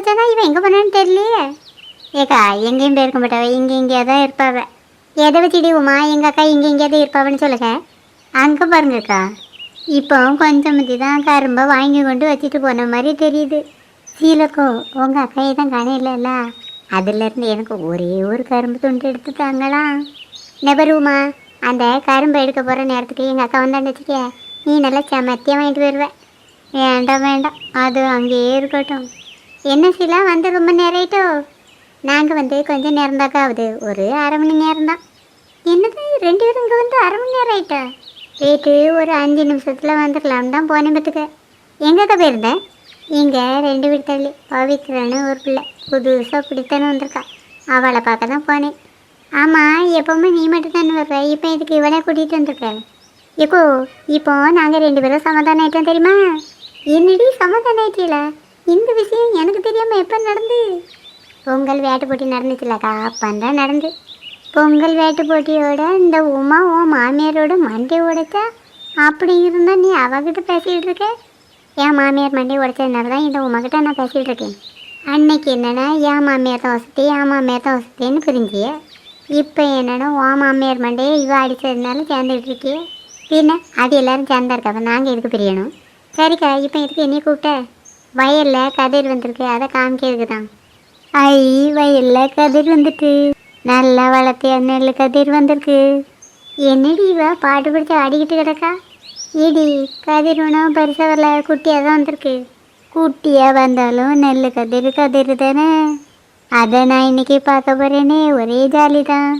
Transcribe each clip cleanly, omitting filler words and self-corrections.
வச்சாதான் இவன் எங்கே போனான்னு தெரியலையே. ஏக்கா எங்கேயும் போயிருக்க மாட்டாவ, இங்கே இங்கேயே தான் இருப்பாவ. எதை வச்சுடி உமா எங்கள் அக்கா இங்கே இங்கேயாவது இருப்பாவன்னு சொல்லுங்க. அங்கே பாருங்கக்கா, இப்போ கொஞ்சம் முந்தி தான் கரும்பை வாங்கி கொண்டு வச்சுட்டு போன மாதிரி தெரியுது. சீலக்கோ உங்கள் அக்கையை தான் காணையில்ல, அதுலேருந்து எனக்கு ஒரே ஒரு கரும்பு துண்டு எடுத்து தாங்களாம். நெபருமா அந்த கரும்பை எடுக்க போகிற நேரத்துக்கு எங்கள் அக்கா வந்தான்னு வச்சுக்க, நீ நல்லா செமத்தியாக வாங்கிட்டு வருவேன். வேண்டாம் வேண்டாம், அது அங்கேயே இருக்கட்டும். என்ன சீலா வந்து ரொம்ப நேரம் ஆயிட்டோ? நாங்கள் வந்து கொஞ்சம் நேரம் தாக்கா ஆகுது, ஒரு அரை மணி நேரம் தான். என்னது 2 பேரும் இங்கே வந்து அரை மணி நேரம் ஆயிட்டா? ரேட்டு ஒரு 5 நிமிஷத்தில் வந்துடலான்னு தான் போனேன் பார்த்துக்க. எங்கக்கா போயிருந்தேன்? இங்கே 2 வீடு தள்ளி பவித்ரான்னு ஒரு பிள்ளை புதுசாக பிடித்தானு வந்திருக்கா, அவளை பார்க்க தான் போனேன். ஆமாம், எப்போவுமே நீ மட்டும் தானே வருவ, இப்போ இதுக்கு இவளை கூட்டிகிட்டு வந்திருக்கேன். இப்போ இப்போ நாங்கள் 2 பேரும் சமாதானம் ஆகிட்டோம் தெரியுமா? என்னடி சமாதானம் ஆகிட்டில? இந்த விஷயம் எனக்கு தெரியாமல் எப்போ நடந்து? பொங்கல் வேட்டு போட்டி நடந்துச்சுலக்கா, அப்பந்தான் நடந்து. பொங்கல் வேட்டு போட்டியோட இந்த உமா ஓ மாமியாரோட மண்டை உடைச்சா. அப்படி இருந்தால் நீ அவகிட்ட பேசிகிட்டு இருக்க. என் மாமியார் மண்டை உடைச்சதுனால தான் இந்த உமாக்கிட்ட நான் பேசிகிட்டு இருக்கேன். அன்னைக்கு என்னென்னா என் மாமியார் தான் வசதி, என் மாமியார் தான் வசதின்னு புரிஞ்சிய. இப்போ என்னென்னா ஓ மாமியார் மண்டையை இவ அடித்ததுனால சேர்ந்துக்கிட்டு இருக்கியே. பின்ன அது எல்லோரும் சேர்ந்தா இருக்காங்க, நாங்கள் எதுக்கு பிரியணும்? சரிக்கா, இப்போ எதுக்கு என்னையை கூப்பிட்ட? வயலில் கதிர் வந்திருக்கு, அதை காமிக்கிறதுக்கு தான். ஐ, வயலில் கதிர் வந்துட்டு நல்லா வளர்த்திய நெல் கதிர் வந்திருக்கு. என்னடி இவ பாட்டு பிடிச்சி ஆடிக்கிட்டு கிடக்கா? இடி கதிர் ஒன்றும் பெருசாக வரல, குட்டியாக தான் வந்திருக்கு. குட்டியாக வந்தாலும் நெல் கதிர் கதிர் தானே. அதை நான் இன்னைக்கு பார்க்க போகிறேனே, ஒரே ஜாலி தான்.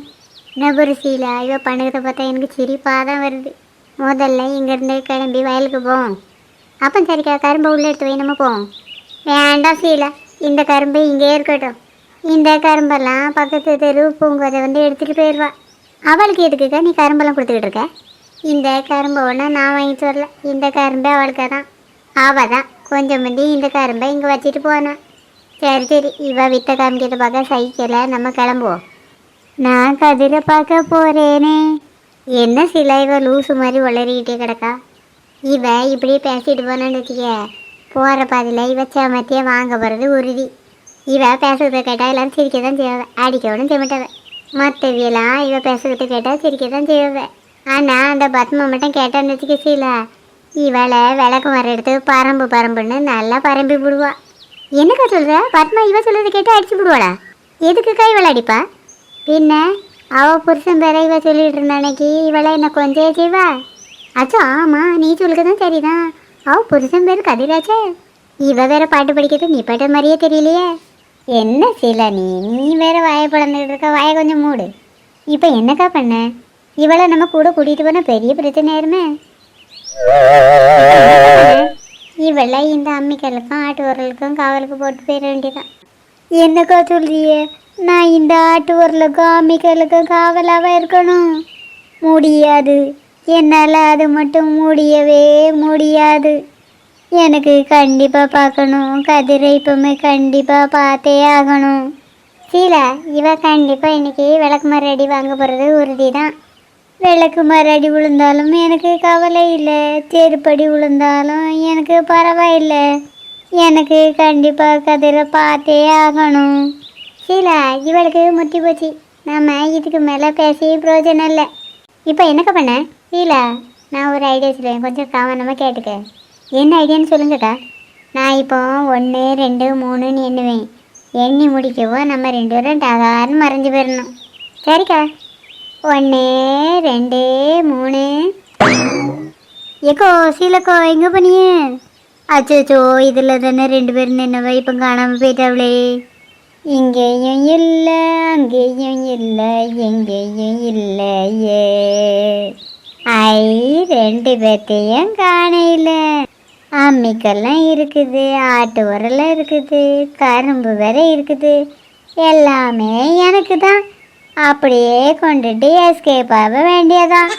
நபுரிசீலா இவ பண்ணுறத பார்த்தா எனக்கு சிரிப்பாக தான் வருது. முதல்ல இங்கேருந்து கிளம்பி வயலுக்கு போவோம். அப்போ சரிக்கா, கரும்பை உள்ளே எடுத்து வை, நம்ம போவோம். வேண்டாம் சீலா, இந்த கரும்பு இங்கே இருக்கட்டும். இந்த கரும்பெல்லாம் பக்கத்து தெரு பூங்கோதை வந்து எடுத்துகிட்டு போயிடுவா. அவளுக்கு எதுக்குக்கா நீ கரும்பெல்லாம் கொடுத்துக்கிட்டு இருக்க? இந்த கரும்பை ஒன்று நான் வாங்கிட்டு வரல, இந்த கரும்பை அவளுக்கு தான். அவள் தான் கொஞ்சம் முந்தி இந்த கரும்பை இங்கே வச்சுட்டு போனான். சரி சரி, இவ வித்த காமிக்கிட்ட பார்க்க சைக்கிளை நம்ம கிளம்புவோம். நான் கதிரை பார்க்க போகிறேனே. என்ன சில இவ லூசு மாதிரி உளறிக்கிட்டே கிடக்கா. இவ இப்படி பேசிட்டு போனான்னு வச்சுக்க, போகிற பாதியில் இவ சமத்தியாக வாங்க போகிறது உறுதி. இவ பேசுறத கேட்டால் எல்லோரும் சிரிக்க தான் செய்வாங்க, அடிக்கவும் செய்ய மாட்டாவ. மற்றவியெல்லாம் இவ பேசுறத கேட்டால் சிரிக்க தான் செய்வாங்க. ஆனால் அந்த பத்மா மட்டும் கேட்டான்னு வச்சுக்க சீலா, இவளை விளக்கு மரம் எடுத்து பரம்பு பரம்புன்னு நல்லா பரம்பி விடுவா. என்னக்கா சொல்கிற? பத்மா இவ சொல்கிறத கேட்டு அடிச்சு விடுவாளா? எதுக்குக்கா இவளை அடிப்பா? பின்ன அவள் புருஷன் பேரை இவ சொல்லிட்டு இருந்த அன்னைக்கு இவளை என்ன கொஞ்சம் செய்வா? அச்சோ ஆமாம், நீ சொல்லுக்க தான் சரிதான். அவள் புருஷன் பேர் கதிராச்சே. இவ வேற பாட்டு படிக்கிறது நீ பாட்ட மாதிரியே தெரியலையே. என்ன சீலா நீ வேற வாயை பழந்துக்கிட்டு இருக்க, வாயை கொஞ்சம் மூடு. இப்போ என்னக்கா பண்ண? இவளை நம்ம கூட கூட்டிகிட்டு போனால் பெரிய பிரச்சனை ஆயிருமே. இவளை இந்த அம்மிக்கலுக்கும் ஆட்டு உரலுக்கும் காவலுக்கு போட்டு போயிட வேண்டியதான். என்னக்கா சொல்றியே? நான் இந்த ஆட்டு உரலுக்கும் அம்மிக்கலுக்கும் காவலாக இருக்கணும்? முடியாது, என்னால் அது மட்டும் முடியவே முடியாது. எனக்கு கண்டிப்பாக பார்க்கணும், கதிரை இப்போமே கண்டிப்பாக பார்த்தே ஆகணும். சீலா இவ கண்டிப்பாக இன்றைக்கி விளக்கு மர அடி வாங்க போகிறது உறுதி தான். விளக்கு மர அடி விழுந்தாலும் எனக்கு கவலை இல்லை, செருப்படி விழுந்தாலும் எனக்கு பரவாயில்லை. எனக்கு கண்டிப்பாக கதிரை பார்த்தே ஆகணும். சீலா இவளுக்கு முத்தி போச்சு, நம்ம இதுக்கு மேலே பேசி பிரயோஜனம் இல்லை. இப்போ என்னக்கா பண்ண? சீலா நான் ஒரு ஐடியா சொல்லுவேன், கொஞ்சம் கவனமாக கேட்டுக்க. என்ன ஐடியான்னு சொல்லுங்கக்கா. நான் இப்போ 1 2 3ன்னு எண்ணுவேன். எண்ணி முடிக்கவோ நம்ம 2 பேரும் டகார்னு மறைஞ்சு போயிடணும். சரிக்கா? 1 2 3. ஏக்கோ சீலக்கோ எங்கே பண்ணியே? அச்சோ, இதில் தானே 2 பேரும் நின்னவ இப்போ காணாமல் போயிட்டாவளே. இங்கேயும் இல்லை, அங்கேயும் இல்லை, எங்கேயும் இல்லையே. ஐ, 2 பேர்த்தையும் காணையில். அம்மிக்கெல்லாம் இருக்குது, ஆட்டு உரலாம் இருக்குது, கரும்பு வேற இருக்குது. எல்லாமே எனக்கு தான். அப்படியே கொண்டுட்டு எஸ்கேப் ஆக வேண்டியதான்.